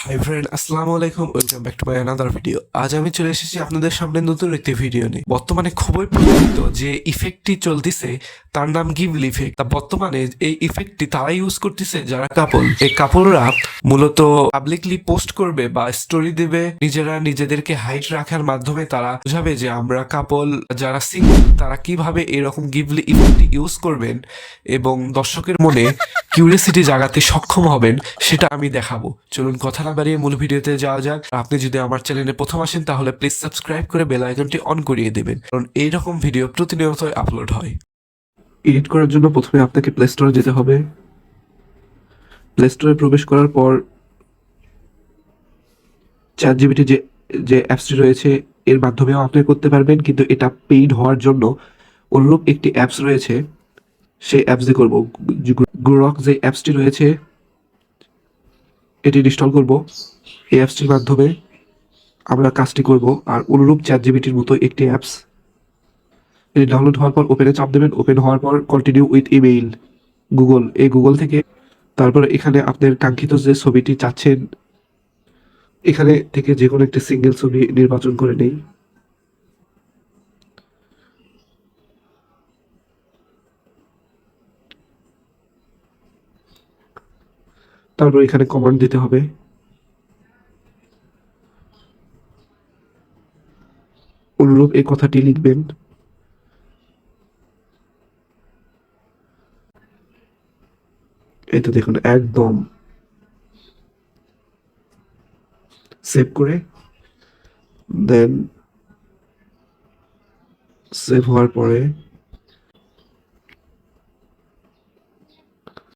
Hi friend, আসসালামু আলাইকুম। Welcome back to my another video. আজ আমি চলে এসেছি আপনাদের সামনে নতুন একটি ভিডিও নিয়ে। বর্তমানে খুবই প্রচলিত যে ইফেক্টটি চলতেছে তার নাম গিবল ইফেক্ট। তা বর্তমানে এই ইফেক্টটি তারা ইউজ করতেছে যারা কাপল। এই কাপলরা মূলত পাবলিকলি পোস্ট করবে বা স্টোরি দেবে, নিজেরা নিজেদেরকে হাইট রাখার মাধ্যমে তারা বোঝাবে যে আমরা কাপল। যারা সিঙ্গেল তারা কিভাবে এরকম গিবল ইফেক্ট ইউজ করবেন এবং দর্শকের মনে কিউরিয়াসিটি জাগাতে সক্ষম হবেন সেটা আমি দেখাবো। চলুন কথা না বাড়িয়ে মূল ভিডিওতে যাওয়া যাক। আপনি যদি আমার চ্যানেলে প্রথম আসেন তাহলে প্লিজ সাবস্ক্রাইব করে বেল আইকনটি অন করিয়ে দেবেন, কারণ এইরকম ভিডিও প্রতিনিয়ত আপলোড হয়। এডিট করার জন্য প্রথমে আপনাকে প্লে স্টোরে যেতে হবে। প্লে স্টোরে প্রবেশ করার পর চ্যাট জিপিটি যে যে অ্যাপসটি রয়েছে এর মাধ্যমেও আপনি করতে পারবেন, কিন্তু এটা পেইড হওয়ার জন্য অনুরূপ একটি অ্যাপস রয়েছে, সেই অ্যাপস দিয়ে করবো। গ্রোরক যে অ্যাপসটি রয়েছে এটি ইনস্টল করব। এই অ্যাপসটির মাধ্যমে আমরা কাজটি করব। আর অনুরূপ চ্যাট জিপিটির মতো একটি অ্যাপস, এটি ডাউনলোড হওয়ার পর ওপেনে চাপ দেবেন। ওপেন হওয়ার পর কন্টিনিউ উইথ ইমেইল গুগল, এই গুগল থেকে তারপর এখানে আপনার কাঙ্ক্ষিত যে ছবিটি চাচ্ছেন এখানে থেকে যে কোনো একটি সিঙ্গেল ছবি নির্বাচন করে নেই। তারপর এখানে কমান্ড দিতে হবে। অনুরূপ এই কথাটি লিখবেন। এই তো দেখুন, একদম সেভ করে দেন। সেভ হওয়ার পরে